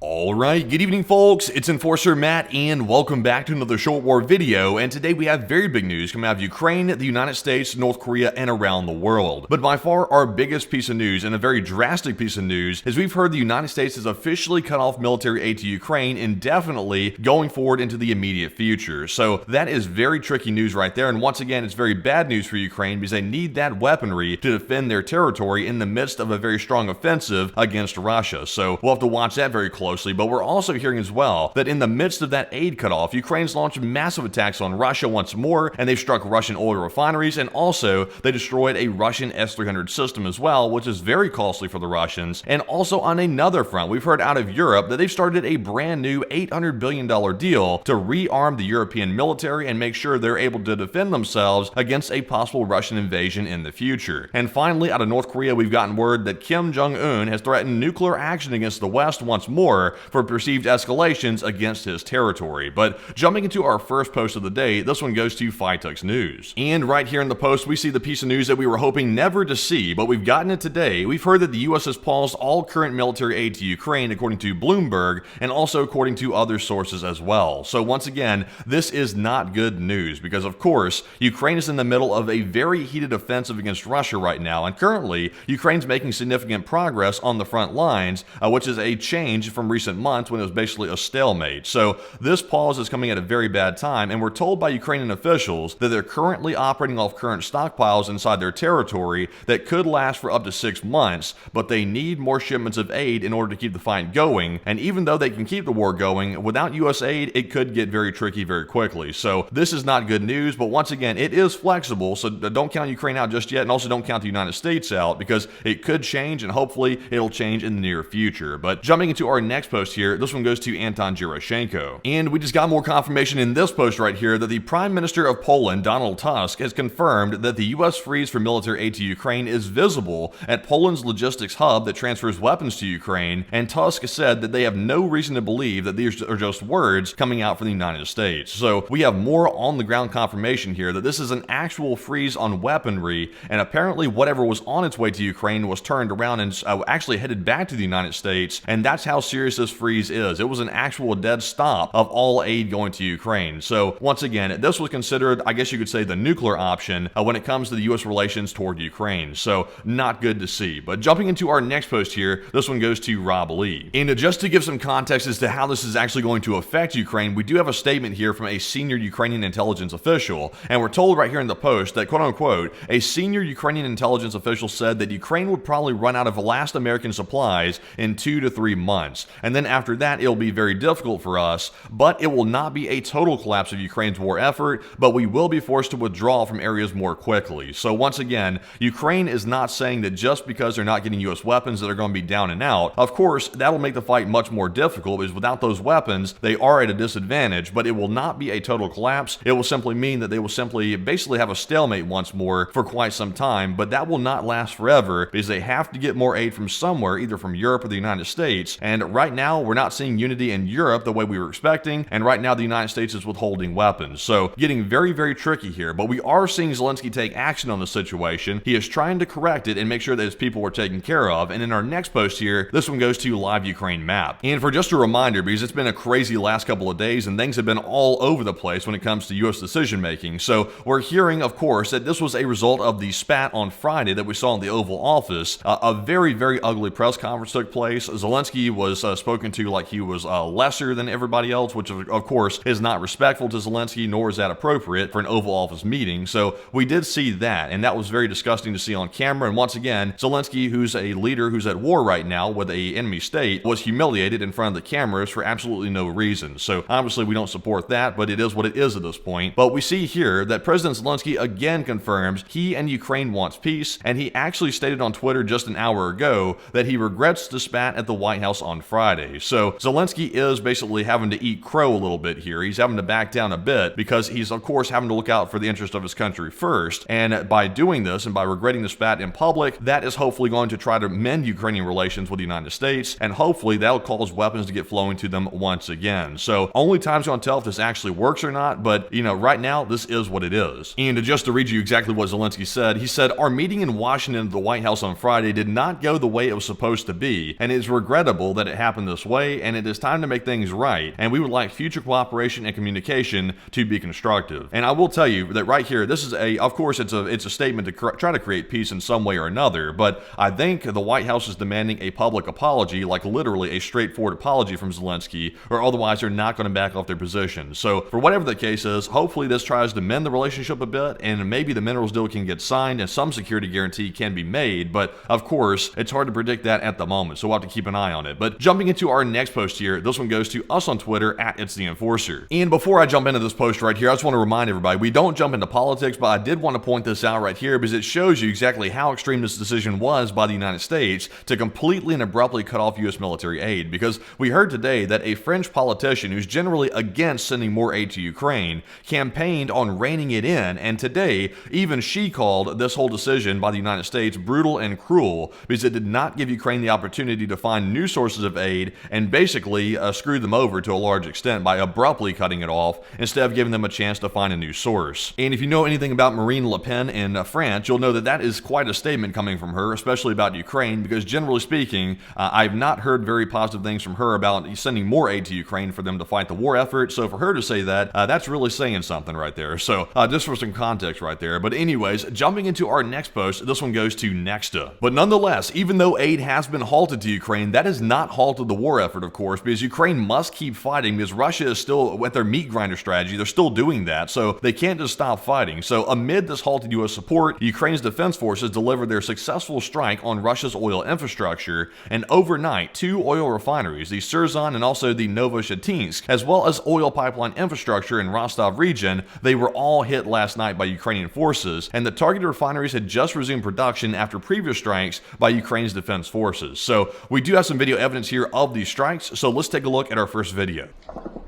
Alright, good evening folks, it's Enforcer Matt and welcome back to another Short War video, and today we have very big news coming out of Ukraine, the United States, North Korea, and around the world. But by far our biggest piece of news, and a very drastic piece of news, is we've heard the United States has officially cut off military aid to Ukraine indefinitely going forward into the immediate future. So that is very tricky news right there, and once again it's very bad news for Ukraine because they need that weaponry to defend their territory in the midst of a very strong offensive against Russia. So we'll have to watch that very closely. But we're also hearing as well that in the midst of that aid cutoff, Ukraine's launched massive attacks on Russia once more, and they've struck Russian oil refineries, and also they destroyed a Russian S-300 system as well, which is very costly for the Russians. And also on another front, we've heard out of Europe that they've started a brand new $800 billion deal to rearm the European military and make sure they're able to defend themselves against a possible Russian invasion in the future. And finally, out of North Korea, we've gotten word that Kim Jong-un has threatened nuclear action against the West once more for perceived escalations against his territory. But jumping into our first post of the day, this one goes to Fitux News. And right here in the post, we see the piece of news that we were hoping never to see, but we've gotten it today. We've heard that the U.S. has paused all current military aid to Ukraine, according to Bloomberg, and also according to other sources as well. So once again, this is not good news because, of course, Ukraine is in the middle of a very heated offensive against Russia right now, and currently, Ukraine's making significant progress on the front lines, which is a change from recent months when it was basically a stalemate. So this pause is coming at a very bad time, and we're told by Ukrainian officials that they're currently operating off current stockpiles inside their territory that could last for up to 6 months, but they need more shipments of aid in order to keep the fight going. And even though they can keep the war going, without U.S. aid, it could get very tricky very quickly. So this is not good news, but once again, it is flexible, so don't count Ukraine out just yet, and also don't count the United States out, because it could change, and hopefully it'll change in the near future. But jumping into our next post here, this one goes to Anton Gerashenko. And we just got more confirmation in this post right here that the Prime Minister of Poland, Donald Tusk, has confirmed that the U.S. freeze for military aid to Ukraine is visible at Poland's logistics hub that transfers weapons to Ukraine, and Tusk said that they have no reason to believe that these are just words coming out from the United States. So we have more on-the-ground confirmation here that this is an actual freeze on weaponry, and apparently whatever was on its way to Ukraine was turned around and actually headed back to the United States, and that's how serious this freeze is. It was an actual dead stop of all aid going to Ukraine. So once again, this was considered, I guess you could say, the nuclear option when it comes to the U.S. relations toward Ukraine. So not good to see. But jumping into our next post here, this one goes to Rob Lee. And just to give some context as to how this is actually going to affect Ukraine, we do have a statement here from a senior Ukrainian intelligence official, and we're told right here in the post that, quote unquote, a senior Ukrainian intelligence official said that Ukraine would probably run out of the last American supplies in 2 to 3 months. And then after that, it'll be very difficult for us, but it will not be a total collapse of Ukraine's war effort, but we will be forced to withdraw from areas more quickly. So once again, Ukraine is not saying that just because they're not getting U.S. weapons that they're going to be down and out. Of course, that'll make the fight much more difficult because without those weapons, they are at a disadvantage, but it will not be a total collapse. It will simply mean that they will simply basically have a stalemate once more for quite some time, but that will not last forever because they have to get more aid from somewhere, either from Europe or the United States. And right now, we're not seeing unity in Europe the way we were expecting, and right now the United States is withholding weapons. So getting very, very tricky here, but we are seeing Zelenskyy take action on the situation. He is trying to correct it and make sure that his people are taken care of. And in our next post here, this one goes to Live Ukraine Map. And for just a reminder, because it's been a crazy last couple of days and things have been all over the place when it comes to U.S. decision making. So we're hearing, of course, that this was a result of the spat on Friday that we saw in the Oval Office. A very, very ugly press conference took place. Zelenskyy was spoken to like he was lesser than everybody else, which of course is not respectful to Zelenskyy, nor is that appropriate for an Oval Office meeting. So we did see that, and that was very disgusting to see on camera. And once again, Zelenskyy, who's a leader who's at war right now with an enemy state, was humiliated in front of the cameras for absolutely no reason. So obviously we don't support that, but it is what it is at this point. But we see here that President Zelenskyy again confirms he and Ukraine wants peace, and he actually stated on Twitter just an hour ago that he regrets the spat at the White House on Friday. So Zelenskyy is basically having to eat crow a little bit here. He's having to back down a bit because he's of course having to look out for the interest of his country first. And by doing this and by regretting the spat in public, that is hopefully going to try to mend Ukrainian relations with the United States, and hopefully that'll cause weapons to get flowing to them once again. So only time's going to tell if this actually works or not, but you know, right now this is what it is. And just to read you exactly what Zelenskyy said, he said, "Our meeting in Washington at the White House on Friday did not go the way it was supposed to be, and it is regrettable that it happened happen this way, and it is time to make things right, and we would like future cooperation and communication to be constructive. And I will tell you that right here, this is of course, it's a statement to try to create peace in some way or another, but I think the White House is demanding a public apology, like literally a straightforward apology from Zelenskyy, or otherwise they're not going to back off their position. So for whatever the case is, hopefully this tries to mend the relationship a bit, and maybe the minerals deal can get signed and some security guarantee can be made, but of course, it's hard to predict that at the moment, so we'll have to keep an eye on it. But jumping into our next post here, this one goes to us on Twitter at It's the Enforcer. And before I jump into this post right here, I just want to remind everybody, we don't jump into politics, but I did want to point this out right here because it shows you exactly how extreme this decision was by the United States to completely and abruptly cut off U.S. military aid. Because we heard today that a French politician who's generally against sending more aid to Ukraine campaigned on reining it in, and today even she called this whole decision by the United States brutal and cruel because it did not give Ukraine the opportunity to find new sources of aid and basically screwed them over to a large extent by abruptly cutting it off instead of giving them a chance to find a new source. And if you know anything about Marine Le Pen in France, you'll know that that is quite a statement coming from her, especially about Ukraine, because generally speaking, I've not heard very positive things from her about sending more aid to Ukraine for them to fight the war effort. So for her to say that, that's really saying something right there. So just for some context right there. But anyways, jumping into our next post, this one goes to Nexta. But nonetheless, even though aid has been halted to Ukraine, that has not halted the war effort, of course, because Ukraine must keep fighting because Russia is still, with their meat grinder strategy, they're still doing that. So they can't just stop fighting. So amid this halted U.S. support, Ukraine's defense forces delivered their successful strike on Russia's oil infrastructure, and overnight, 2 oil refineries, the Serbian and also the Novoshatinsk, as well as oil pipeline infrastructure in Rostov region, they were all hit last night by Ukrainian forces, and the targeted refineries had just resumed production after previous strikes by Ukraine's defense forces. So we do have some video evidence here of these strikes, so let's take a look at our first video.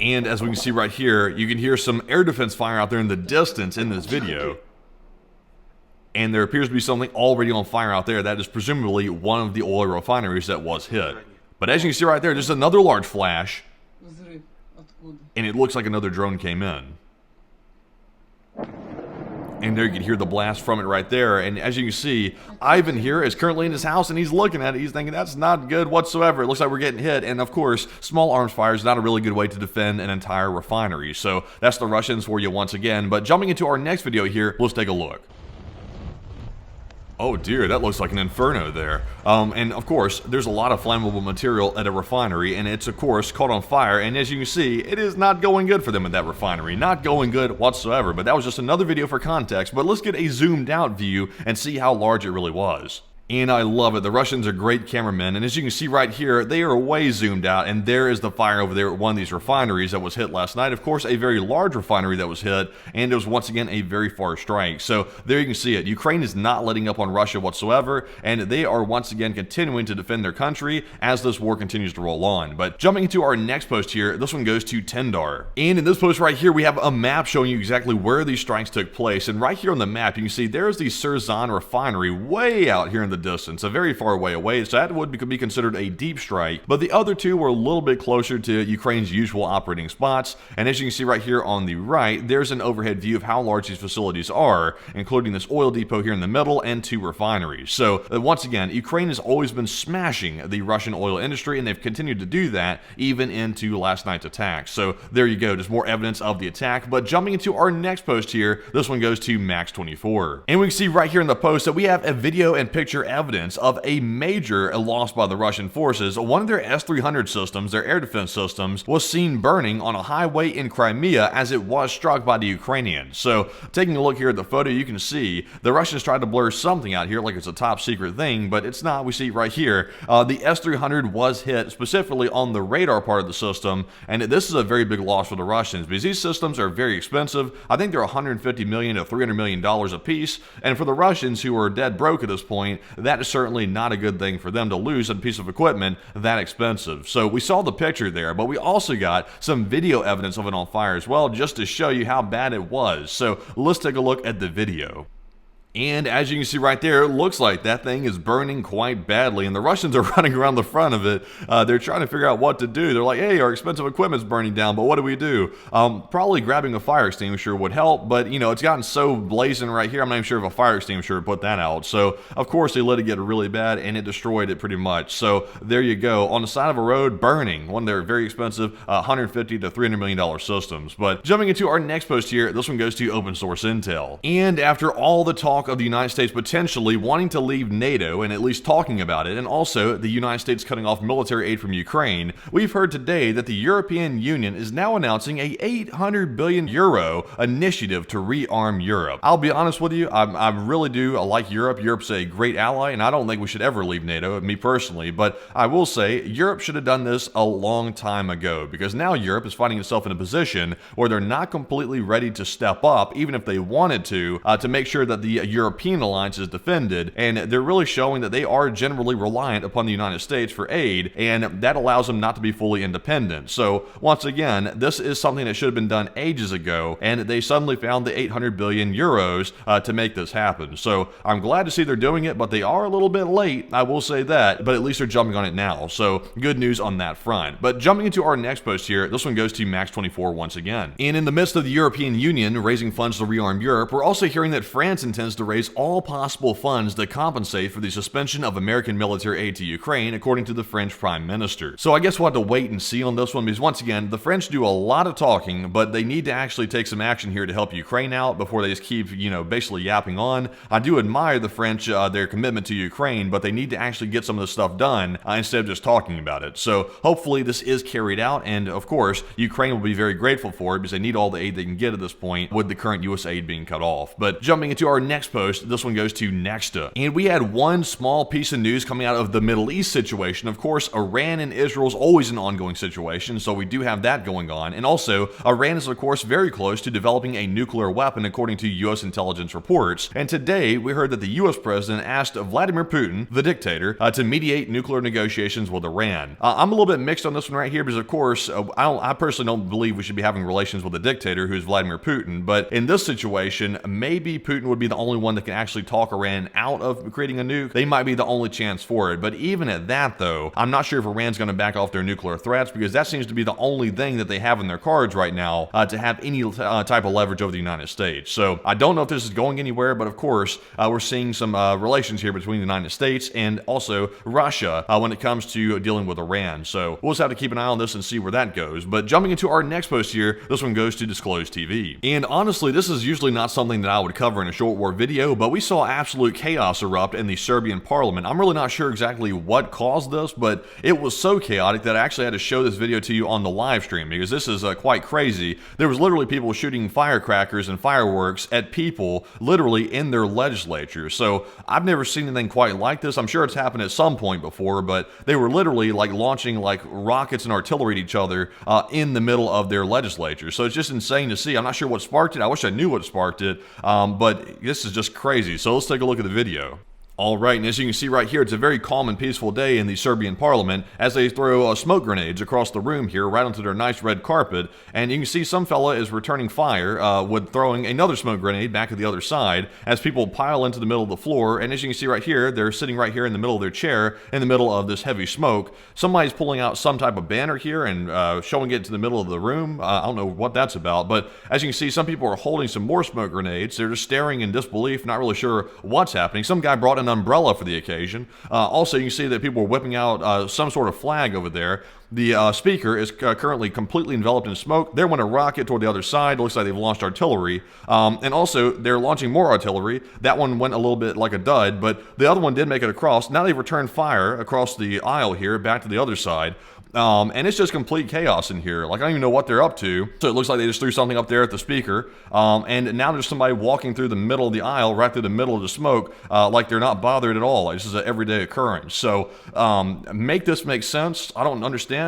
And as we can see right here, you can hear some air defense fire out there in the distance in this video. And there appears to be something already on fire out there. That is presumably one of the oil refineries that was hit. But as you can see right there, there's another large flash. And it looks like another drone came in. And there you can hear the blast from it right there. And as you can see, Ivan here is currently in his house and he's looking at it. He's thinking, that's not good whatsoever. It looks like we're getting hit. And of course, small arms fire is not a really good way to defend an entire refinery. So that's the Russians for you once again. But jumping into our next video here, let's take a look. Oh dear, that looks like an inferno there. And of course, there's a lot of flammable material at a refinery, and it's of course caught on fire, and as you can see, it is not going good for them at that refinery. Not going good whatsoever, but that was just another video for context. But let's get a zoomed out view and see how large it really was. And I love it. The Russians are great cameramen, and as you can see right here, they are way zoomed out, and there is the fire over there at one of these refineries that was hit last night. Of course, a very large refinery that was hit, and it was once again a very far strike. So there you can see it. Ukraine is not letting up on Russia whatsoever, and they are once again continuing to defend their country as this war continues to roll on. But jumping into our next post here, this one goes to Tendar. And in this post right here, we have a map showing you exactly where these strikes took place. And right here on the map, you can see there's the Serbian refinery way out here in the distance, a very far way away, so that would be considered a deep strike, but the other two were a little bit closer to Ukraine's usual operating spots. And as you can see right here on the right, there's an overhead view of how large these facilities are, including this oil depot here in the middle and 2 refineries. So once again, Ukraine has always been smashing the Russian oil industry, and they've continued to do that even into last night's attack. So there you go, just more evidence of the attack. But jumping into our next post here, this one goes to Max24. And we can see right here in the post that we have a video and picture evidence of a major loss by the Russian forces. One of their S-300 systems, their air defense systems, was seen burning on a highway in Crimea as it was struck by the Ukrainians. So taking a look here at the photo, you can see the Russians tried to blur something out here like it's a top secret thing, but it's not. We see right here, the S-300 was hit specifically on the radar part of the system, and this is a very big loss for the Russians because these systems are very expensive. I think they're $150 million to $300 million a piece, and for the Russians, who are dead broke at this point, that is certainly not a good thing for them to lose a piece of equipment that expensive. So we saw the picture there, but we also got some video evidence of it on fire as well, just to show you how bad it was. So let's take a look at the video. And as you can see right there, it looks like that thing is burning quite badly, and the Russians are running around the front of it. They're trying to figure out what to do. They're like, hey, our expensive equipment's burning down, but what do we do? Probably grabbing a fire extinguisher would help, but it's gotten so blazing right here, I'm not even sure if a fire extinguisher would put that out. So, of course, they let it get really bad, and it destroyed it pretty much. So, there you go. On the side of a road, burning. One of their very expensive $150 to $300 million systems. But jumping into our next post here, this one goes to open source intel. And after all the talk of the United States potentially wanting to leave NATO and at least talking about it, and also the United States cutting off military aid from Ukraine, we've heard today that the European Union is now announcing a 800 billion euro initiative to rearm Europe. I'll be honest with you, I really do like Europe. Europe's a great ally, and I don't think we should ever leave NATO, me personally, but I will say Europe should have done this a long time ago, because now Europe is finding itself in a position where they're not completely ready to step up, even if they wanted to make sure that the European alliance is defended, and they're really showing that they are generally reliant upon the United States for aid, and that allows them not to be fully independent. So once again, this is something that should have been done ages ago, and they suddenly found the 800 billion euros to make this happen. So I'm glad to see they're doing it, but they are a little bit late, I will say that, but at least they're jumping on it now. So good news on that front. But jumping into our next post here, this one goes to Max24 once again. And in the midst of the European Union raising funds to rearm Europe, we're also hearing that France intends to raise all possible funds to compensate for the suspension of American military aid to Ukraine, according to the French Prime Minister. So I guess we'll have to wait and see on this one, because once again, the French do a lot of talking, but they need to actually take some action here to help Ukraine out before they just keep, basically yapping on. I do admire the French, their commitment to Ukraine, but they need to actually get some of this stuff done instead of just talking about it. So hopefully this is carried out, and of course, Ukraine will be very grateful for it because they need all the aid they can get at this point with the current U.S. aid being cut off. But jumping into our next post, this one goes to Nexta. And we had one small piece of news coming out of the Middle East situation. Of course, Iran and Israel is always an ongoing situation, so we do have that going on. And also, Iran is of course very close to developing a nuclear weapon according to U.S. intelligence reports. And today, we heard that the U.S. president asked Vladimir Putin, the dictator, to mediate nuclear negotiations with Iran. I'm a little bit mixed on this one right here because of course, I personally don't believe we should be having relations with a dictator who's Vladimir Putin, but in this situation, maybe Putin would be the only one that can actually talk Iran out of creating a nuke. They might be the only chance for it. But even at that though, I'm not sure if Iran's going to back off their nuclear threats, because that seems to be the only thing that they have in their cards right now to have any type of leverage over the United States. So I don't know if this is going anywhere, but of course, we're seeing some relations here between the United States and also Russia when it comes to dealing with Iran. So we'll just have to keep an eye on this and see where that goes. But jumping into our next post here, this one goes to Disclosed TV. And honestly, this is usually not something that I would cover in a short war video, but we saw absolute chaos erupt in the Serbian parliament. I'm really not sure exactly what caused this, but it was so chaotic that I actually had to show this video to you on the live stream, because this is quite crazy. There was literally people shooting firecrackers and fireworks at people literally in their legislature. So I've never seen anything quite like this. I'm sure it's happened at some point before, but they were literally like launching like rockets and artillery at each other in the middle of their legislature. So it's just insane to see. I'm not sure what sparked it. I wish I knew what sparked it, but this is just crazy. So let's take a look at the video. Alright, and as you can see right here, it's a very calm and peaceful day in the Serbian parliament as they throw smoke grenades across the room here right onto their nice red carpet, and you can see some fella is returning fire with throwing another smoke grenade back at the other side as people pile into the middle of the floor. And as you can see right here, they're sitting right here in the middle of their chair in the middle of this heavy smoke. Somebody's pulling out some type of banner here and showing it to the middle of the room. I don't know what that's about, but as you can see, some people are holding some more smoke grenades. They're just staring in disbelief, not really sure what's happening. Some guy brought an umbrella for the occasion. Also, you can see that people are whipping out some sort of flag over there. The speaker is currently completely enveloped in smoke. There went a rocket toward the other side. It looks like they've launched artillery. And also, they're launching more artillery. That one went a little bit like a dud, but the other one did make it across. Now they've returned fire across the aisle here, back to the other side. And it's just complete chaos in here. Like, I don't even know what they're up to. So it looks like they just threw something up there at the speaker. And now there's somebody walking through the middle of the aisle, right through the middle of the smoke, like they're not bothered at all. Like, this is an everyday occurrence. So make this make sense. I don't understand.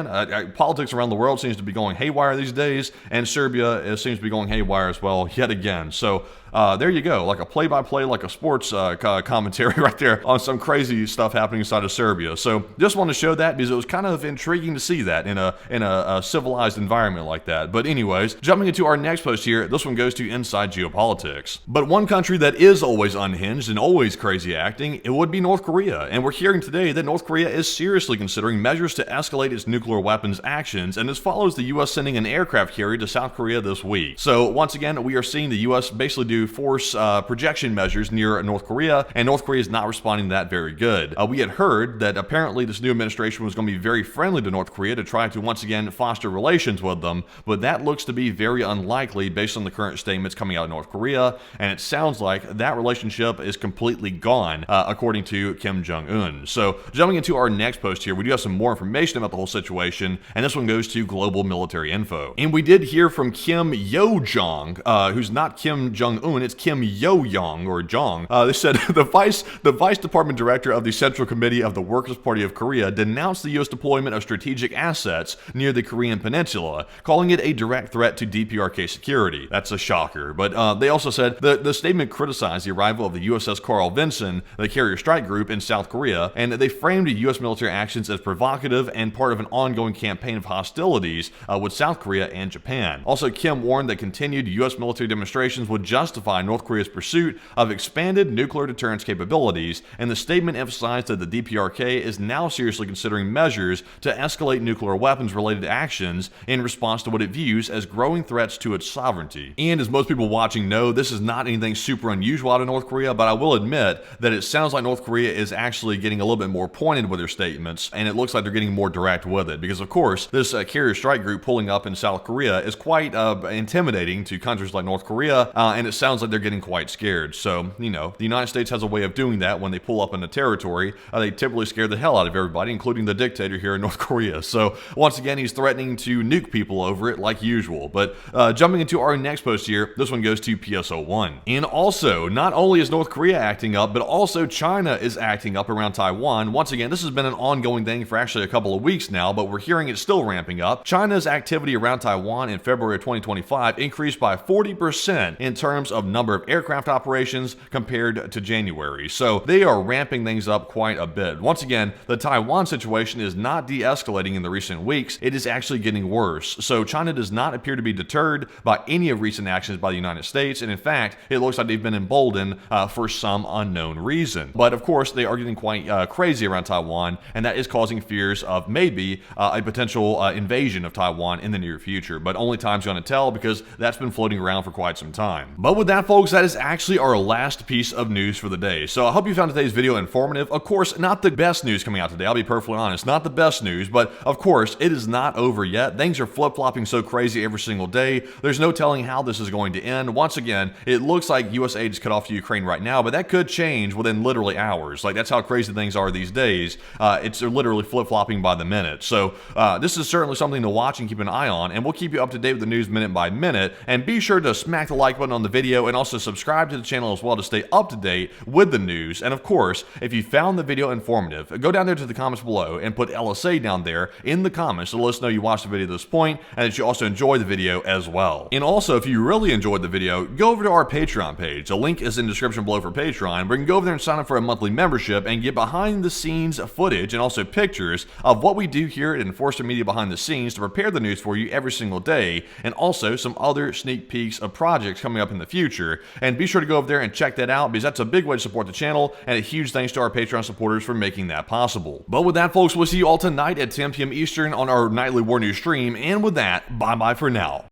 Politics around the world seems to be going haywire these days, and Serbia seems to be going haywire as well, yet again. So there you go, like a play-by-play, like a sports commentary right there on some crazy stuff happening inside of Serbia. So just want to show that because it was kind of intriguing to see that in a civilized environment like that. But anyways, jumping into our next post here, this one goes to Inside Geopolitics. But one country that is always unhinged and always crazy acting, it would be North Korea. And we're hearing today that North Korea is seriously considering measures to escalate its nuclear weapons actions, and this follows the U.S. sending an aircraft carrier to South Korea this week. So once again, we are seeing the U.S. basically do force projection measures near North Korea, and North Korea is not responding to that very good. We had heard that apparently this new administration was going to be very friendly to North Korea to try to once again foster relations with them, but that looks to be very unlikely based on the current statements coming out of North Korea, and it sounds like that relationship is completely gone, according to Kim Jong-un. So jumping into our next post here, we do have some more information about the whole situation, and this one goes to Global Military Info. And we did hear from Kim Yo-jong, who's not Kim Jong-un, it's Kim Yo-yong, or Jong. They said the Vice Department Director of the Central Committee of the Workers' Party of Korea denounced the U.S. deployment of strategic assets near the Korean Peninsula, calling it a direct threat to DPRK security. That's a shocker. But they also said the statement criticized the arrival of the USS Carl Vinson, the carrier strike group in South Korea, and they framed U.S. military actions as provocative and part of an ongoing campaign of hostilities with South Korea and Japan. Also, Kim warned that continued U.S. military demonstrations would justify North Korea's pursuit of expanded nuclear deterrence capabilities, and the statement emphasized that the DPRK is now seriously considering measures to escalate nuclear weapons-related actions in response to what it views as growing threats to its sovereignty. And as most people watching know, this is not anything super unusual out of North Korea, but I will admit that it sounds like North Korea is actually getting a little bit more pointed with their statements, and it looks like they're getting more direct with it, because of course, this carrier strike group pulling up in South Korea is quite intimidating to countries like North Korea, and it sounds like they're getting quite scared. So, you know, the United States has a way of doing that when they pull up in a territory. They typically scare the hell out of everybody, including the dictator here in North Korea. So, once again, he's threatening to nuke people over it like usual. But jumping into our next post here, this one goes to PSO1. And also, not only is North Korea acting up, but also China is acting up around Taiwan. Once again, this has been an ongoing thing for actually a couple of weeks now, but we're hearing it's still ramping up. China's activity around Taiwan in February of 2025 increased by 40% in terms of number of aircraft operations compared to January. So they are ramping things up quite a bit. Once again, the Taiwan situation is not de-escalating in the recent weeks, it is actually getting worse. So China does not appear to be deterred by any of recent actions by the United States, and in fact, it looks like they've been emboldened for some unknown reason. But of course, they are getting quite crazy around Taiwan, and that is causing fears of maybe a potential invasion of Taiwan in the near future. But only time's going to tell, because that's been floating around for quite some time. But with that, folks, that is actually our last piece of news for the day. So I hope you found today's video informative. Of course, not the best news coming out today, I'll be perfectly honest, not the best news, but of course, it is not over yet. Things are flip-flopping so crazy every single day. There's no telling how this is going to end. Once again, it looks like U.S. aid is cut off to Ukraine right now, but that could change within literally hours. Like, that's how crazy things are these days. It's literally flip-flopping by the minute. So this is certainly something to watch and keep an eye on, and we'll keep you up to date with the news minute by minute. And be sure to smack the like button on the video and also subscribe to the channel as well to stay up to date with the news. And of course, if you found the video informative, go down there to the comments below and put LSA down there in the comments to let us know you watched the video to this point and that you also enjoyed the video as well. And also, if you really enjoyed the video, go over to our Patreon page. The link is in the description below for Patreon, where you can go over there and sign up for a monthly membership and get behind the scenes footage and also pictures of what we do here at Enforcer Media behind the scenes to prepare the news for you every single day, and also some other sneak peeks of projects coming up in the future. And be sure to go over there and check that out, because that's a big way to support the channel, and a huge thanks to our Patreon supporters for making that possible. But with that, folks, we'll see you all tonight at 10 p.m. Eastern on our nightly War News stream, and with that, bye-bye for now.